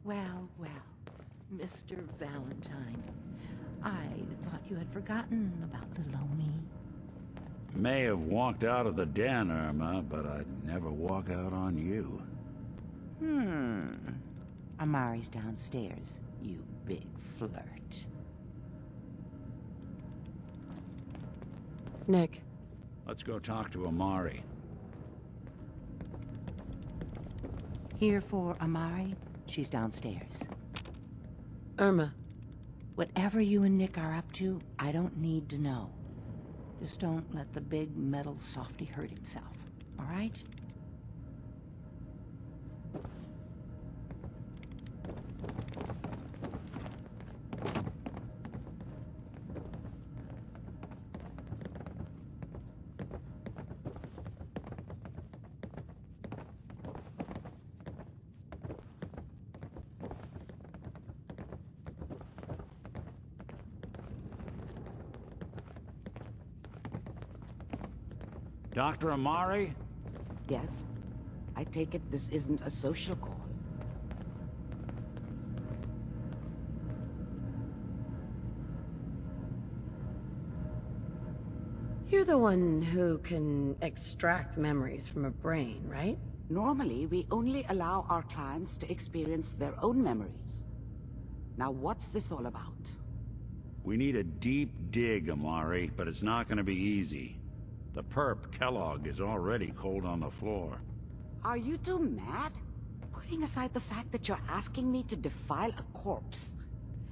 Well, well, Mr. Valentine. I thought you had forgotten about little old me. May have walked out of the den, Irma, but I'd never walk out on you. Amari's downstairs, you big flirt. Nick. Let's go talk to Amari. Here for Amari? She's downstairs. Irma. Whatever you and Nick are up to, I don't need to know. Just don't let the big metal softy hurt himself, all right? Dr. Amari? Yes? I take it this isn't a social call. You're the one who can extract memories from a brain, right? Normally, we only allow our clients to experience their own memories. Now, what's this all about? We need a deep dig, Amari, but it's not gonna be easy. The perp, Kellogg, is already cold on the floor. Are you two mad? Putting aside the fact that you're asking me to defile a corpse,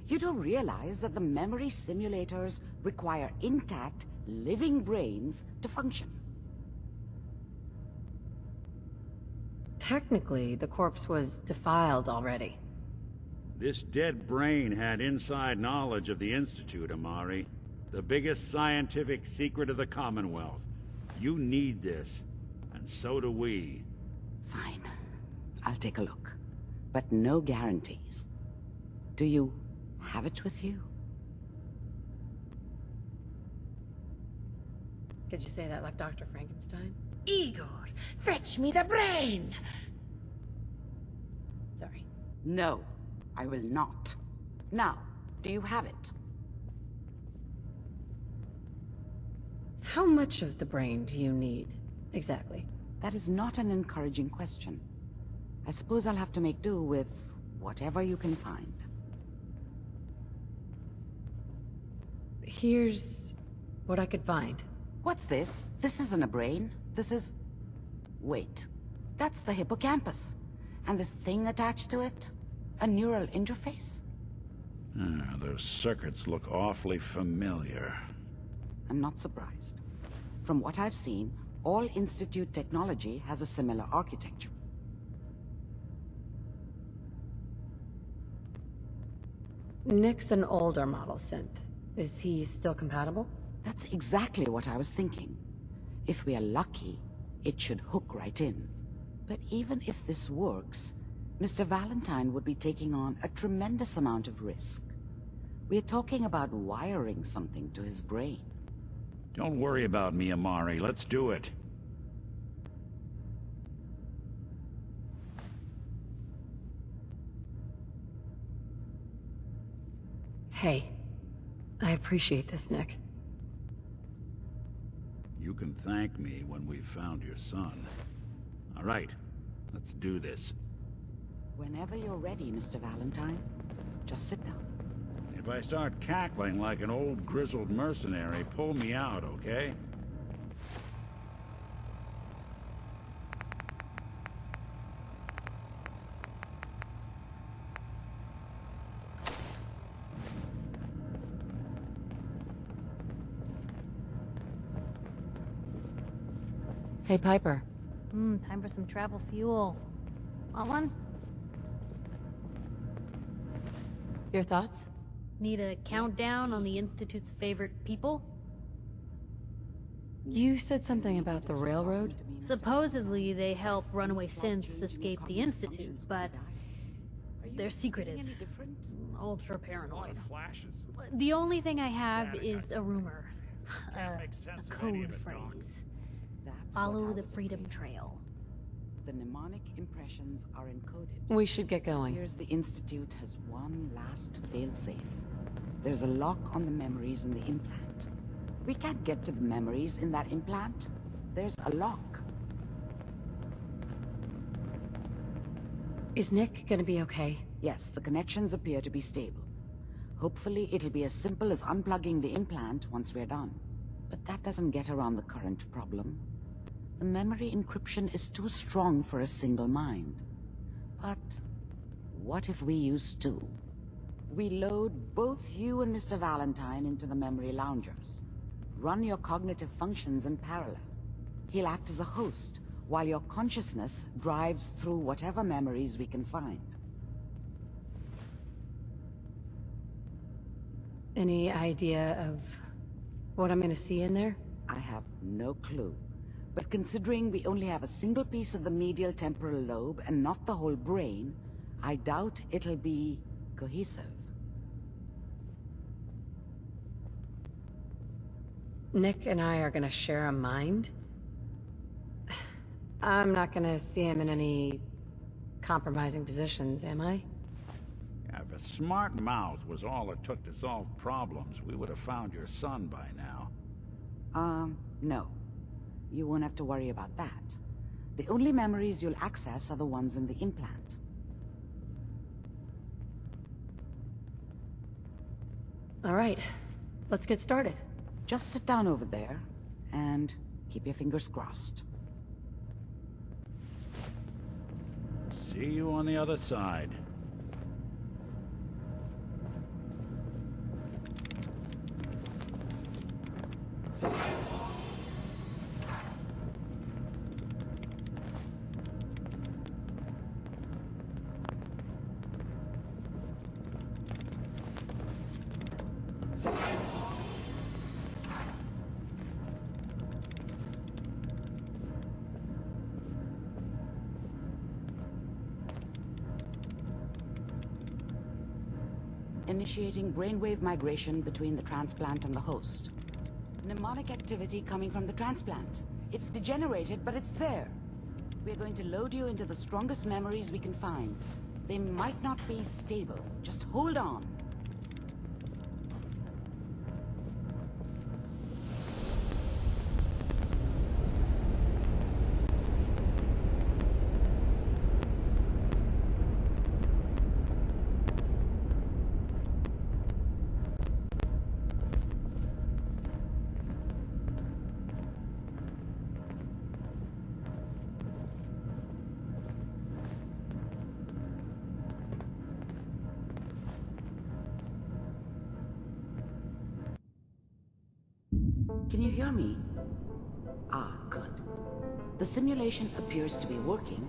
you do realize that the memory simulators require intact, living brains to function. Technically, the corpse was defiled already. This dead brain had inside knowledge of the Institute, Amari. The biggest scientific secret of the Commonwealth. You need this, and so do we. Fine. I'll take a look. But no guarantees. Do you have it with you? Could you say that like Dr. Frankenstein? Igor, fetch me the brain! Sorry. No, I will not. Now, do you have it? How much of the brain do you need, exactly? That is not an encouraging question. I suppose I'll have to make do with whatever you can find. Here's what I could find. What's this? This isn't a brain. This is... Wait. That's the hippocampus. And this thing attached to it? A neural interface? Those circuits look awfully familiar. I'm not surprised. From what I've seen, all Institute technology has a similar architecture. Nick's an older model synth. Is he still compatible? That's exactly what I was thinking. If we are lucky, it should hook right in. But even if this works, Mr. Valentine would be taking on a tremendous amount of risk. We're talking about wiring something to his brain. Don't worry about me, Amari. Let's do it. Hey, I appreciate this, Nick. You can thank me when we've found your son. All right, let's do this. Whenever you're ready, Mr. Valentine, just sit down. If I start cackling like an old grizzled mercenary, pull me out, okay? Hey, Piper. Time for some travel fuel. Want one? Your thoughts? Need a countdown on the Institute's favorite people? You said something about the railroad? Supposedly, they help runaway synths escape the Institute, but they're secretive. Ultra paranoid. The only thing I have is a rumor. A code phrase. Follow the Freedom Trail. The mnemonic impressions are encoded. We should get going. Here's the Institute has one last failsafe. There's a lock on the memories in the implant. We can't get to the memories in that implant. There's a lock. Is Nick gonna be okay? Yes, the connections appear to be stable. Hopefully, it'll be as simple as unplugging the implant once we're done. But that doesn't get around the current problem. The memory encryption is too strong for a single mind. But what if we use two? We load both you and Mr. Valentine into the memory loungers. Run your cognitive functions in parallel. He'll act as a host, while your consciousness drives through whatever memories we can find. Any idea of what I'm gonna see in there? I have no clue. But considering we only have a single piece of the medial temporal lobe and not the whole brain, I doubt it'll be cohesive. Nick and I are gonna share a mind? I'm not gonna see him in any compromising positions, am I? Yeah, if a smart mouth was all it took to solve problems, we would have found your son by now. No. You won't have to worry about that. The only memories you'll access are the ones in the implant. All right, let's get started. Just sit down over there, and keep your fingers crossed. See you on the other side. Initiating brainwave migration between the transplant and the host. Mnemonic activity coming from the transplant. It's degenerated, but it's there. We're going to load you into the strongest memories we can find. They might not be stable. Just hold on. Can you hear me? Ah, good. The simulation appears to be working.